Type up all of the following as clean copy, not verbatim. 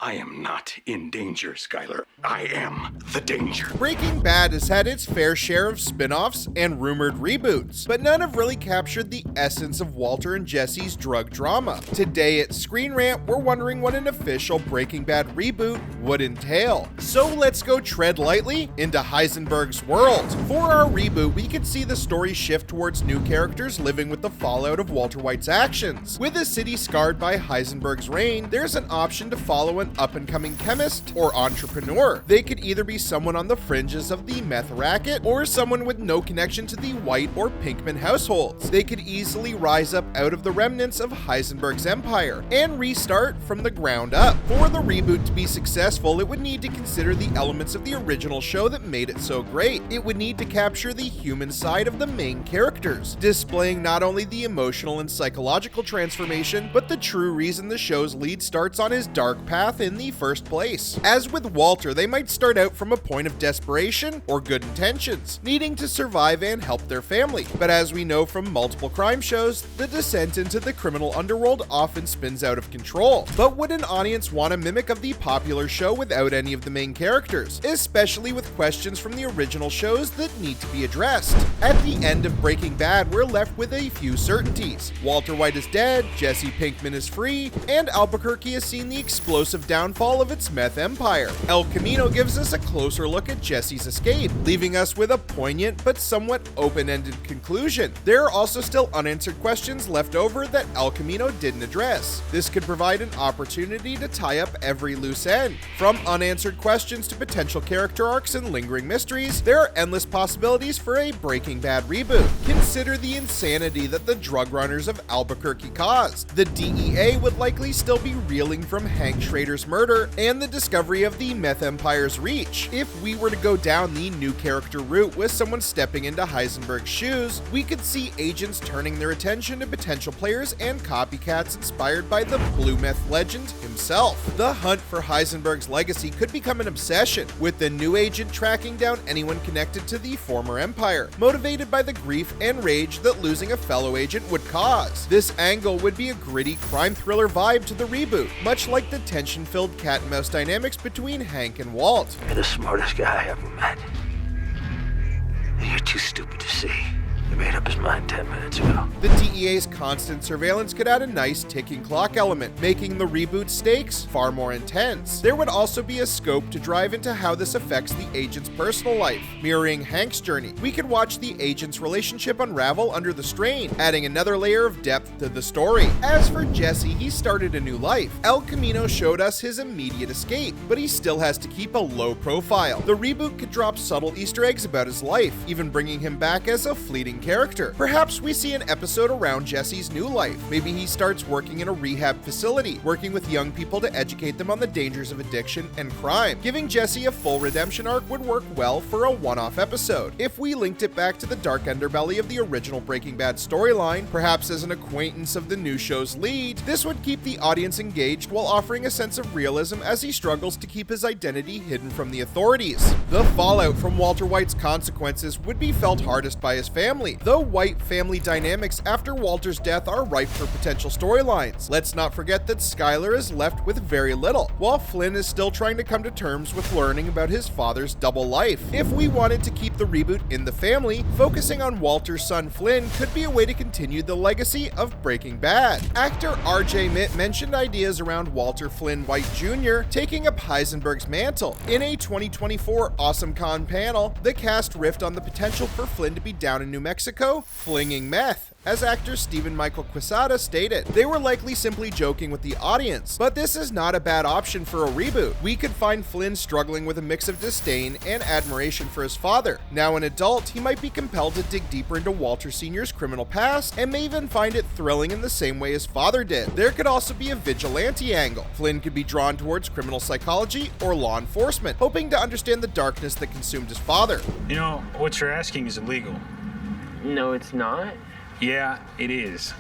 I am not in danger, Skyler. I am the danger. Breaking Bad has had its fair share of spin-offs and rumored reboots, but none have really captured the essence of Walter and Jesse's drug drama. Today at ScreenRant, we're wondering what an official Breaking Bad reboot would entail. So let's go tread lightly into Heisenberg's world. For our reboot, we could see the story shift towards new characters living with the fallout of Walter White's actions. With a city scarred by Heisenberg's reign, there's an option to follow an up-and-coming chemist or entrepreneur. They could either be someone on the fringes of the meth racket or someone with no connection to the White or Pinkman households. They could easily rise up out of the remnants of Heisenberg's empire and restart from the ground up. For the reboot to be successful, it would need to consider the elements of the original show that made it so great. It would need to capture the human side of the main characters, displaying not only the emotional and psychological transformation, but the true reason the show's lead starts on his dark path in the first place. As with Walter, they might start out from a point of desperation or good intentions, needing to survive and help their family. But as we know from multiple crime shows, the descent into the criminal underworld often spins out of control. But would an audience want a mimic of the popular show without any of the main characters, especially with questions from the original shows that need to be addressed? At the end of Breaking Bad, we're left with a few certainties. Walter White is dead, Jesse Pinkman is free, and Albuquerque has seen the explosive downfall of its meth empire. El Camino gives us a closer look at Jesse's escape, leaving us with a poignant but somewhat open-ended conclusion. There are also still unanswered questions left over that El Camino didn't address. This could provide an opportunity to tie up every loose end. From unanswered questions to potential character arcs and lingering mysteries, there are endless possibilities for a Breaking Bad reboot. Consider the insanity that the drug runners of Albuquerque caused. The DEA would likely still be reeling from Hank Schrader's murder and the discovery of the meth empire's reach. If we were to go down the new character route with someone stepping into Heisenberg's shoes, we could see agents turning their attention to potential players and copycats inspired by the blue meth legend himself. The hunt for Heisenberg's legacy could become an obsession, with the new agent tracking down anyone connected to the former empire, motivated by the grief and rage that losing a fellow agent would cause. This angle would be a gritty crime thriller vibe to the reboot, much like the tension-filled cat-and-mouse dynamics between Hank and Walt. You're the smartest guy I ever met. And you're too stupid to see. He made up his mind 10 minutes ago. The DEA's constant surveillance could add a nice ticking clock element, making the reboot stakes far more intense. There would also be a scope to drive into how this affects the agent's personal life, mirroring Hank's journey. We could watch the agent's relationship unravel under the strain, adding another layer of depth to the story. As for Jesse, he started a new life. El Camino showed us his immediate escape, but he still has to keep a low profile. The reboot could drop subtle Easter eggs about his life, even bringing him back as a fleeting character. Perhaps we see an episode around Jesse's new life. Maybe he starts working in a rehab facility, working with young people to educate them on the dangers of addiction and crime. Giving Jesse a full redemption arc would work well for a one-off episode. If we linked it back to the dark underbelly of the original Breaking Bad storyline, perhaps as an acquaintance of the new show's lead, this would keep the audience engaged while offering a sense of realism as he struggles to keep his identity hidden from the authorities. The fallout from Walter White's consequences would be felt hardest by his family, though White family dynamics after Walter's death are ripe for potential storylines. Let's not forget that Skyler is left with very little, while Flynn is still trying to come to terms with learning about his father's double life. If we wanted to keep the reboot in the family, focusing on Walter's son Flynn could be a way to continue the legacy of Breaking Bad. Actor RJ Mitt mentioned ideas around Walter Flynn White Jr. taking up Heisenberg's mantle. In a 2024 Awesome Con panel, the cast riffed on the potential for Flynn to be down in New Mexico, flinging meth. As actor Stephen Michael Quesada stated, they were likely simply joking with the audience, but this is not a bad option for a reboot. We could find Flynn struggling with a mix of disdain and admiration for his father. Now an adult, he might be compelled to dig deeper into Walter Sr.'s criminal past and may even find it thrilling in the same way his father did. There could also be a vigilante angle. Flynn could be drawn towards criminal psychology or law enforcement, hoping to understand the darkness that consumed his father. You know, what you're asking is illegal. No, it's not. Yeah, it is.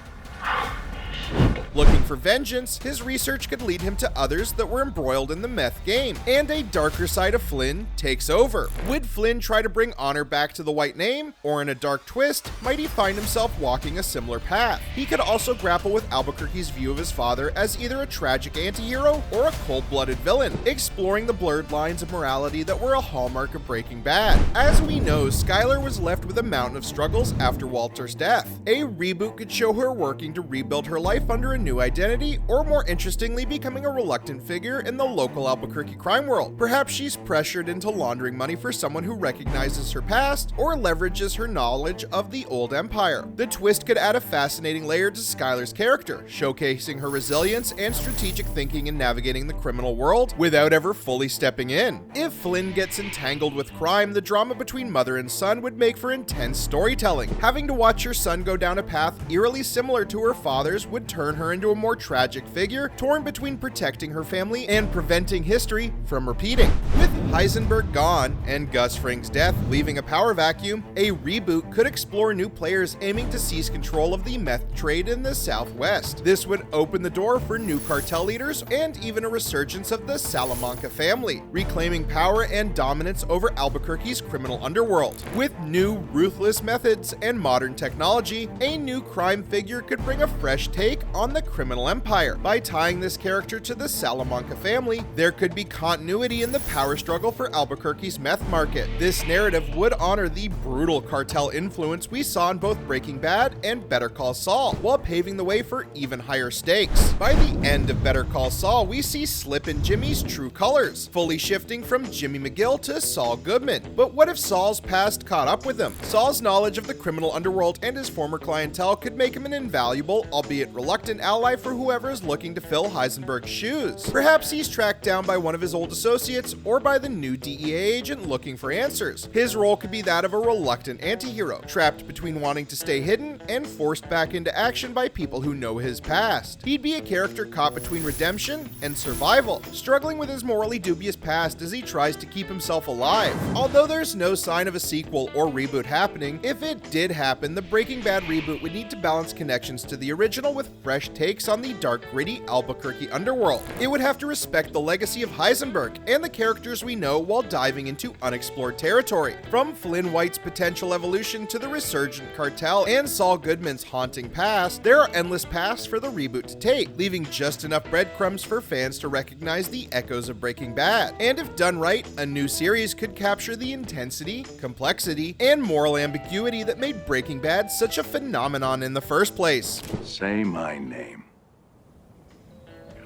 Shit. Looking for vengeance, his research could lead him to others that were embroiled in the meth game, and a darker side of Flynn takes over. Would Flynn try to bring honor back to the white name, or in a dark twist, might he find himself walking a similar path? He could also grapple with Albuquerque's view of his father as either a tragic anti-hero or a cold-blooded villain, exploring the blurred lines of morality that were a hallmark of Breaking Bad. As we know, Skyler was left with a mountain of struggles after Walter's death. A reboot could show her working to rebuild her life under a new identity, or more interestingly, becoming a reluctant figure in the local Albuquerque crime world. Perhaps she's pressured into laundering money for someone who recognizes her past, or leverages her knowledge of the old empire. The twist could add a fascinating layer to Skyler's character, showcasing her resilience and strategic thinking in navigating the criminal world without ever fully stepping in. If Flynn gets entangled with crime, the drama between mother and son would make for intense storytelling. Having to watch her son go down a path eerily similar to her father's would turn her into a more tragic figure, torn between protecting her family and preventing history from repeating. With Heisenberg gone and Gus Fring's death leaving a power vacuum, a reboot could explore new players aiming to seize control of the meth trade in the Southwest. This would open the door for new cartel leaders and even a resurgence of the Salamanca family, reclaiming power and dominance over Albuquerque's criminal underworld. With new, ruthless methods and modern technology, a new crime figure could bring a fresh take on the criminal empire. By tying this character to the Salamanca family, there could be continuity in the power struggle for Albuquerque's meth market. This narrative would honor the brutal cartel influence we saw in both Breaking Bad and Better Call Saul, while paving the way for even higher stakes. By the end of Better Call Saul, we see Slip and Jimmy's true colors, fully shifting from Jimmy McGill to Saul Goodman. But what if Saul's past caught up with him? Saul's knowledge of the criminal underworld and his former clientele could make him an invaluable, albeit reluctant ally for whoever is looking to fill Heisenberg's shoes. Perhaps he's tracked down by one of his old associates or by the new DEA agent looking for answers. His role could be that of a reluctant anti-hero, trapped between wanting to stay hidden and forced back into action by people who know his past. He'd be a character caught between redemption and survival, struggling with his morally dubious past as he tries to keep himself alive. Although there's no sign of a sequel or reboot happening, if it did happen, the Breaking Bad reboot would need to balance connections to the original with fresh takes on the dark, gritty Albuquerque underworld. It would have to respect the legacy of Heisenberg and the characters we know while diving into unexplored territory. From Flynn White's potential evolution to the resurgent cartel and Saul Goodman's haunting past, there are endless paths for the reboot to take, leaving just enough breadcrumbs for fans to recognize the echoes of Breaking Bad. And if done right, a new series could capture the intensity, complexity, and moral ambiguity that made Breaking Bad such a phenomenon in the first place. Say my name.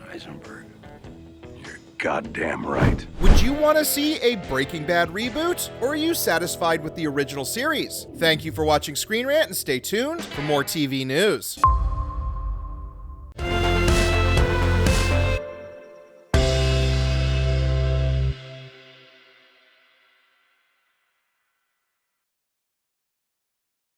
Heisenberg. You're goddamn right. Would you want to see a Breaking Bad reboot, or are you satisfied with the original series? Thank you for watching Screen Rant, and stay tuned for more TV news.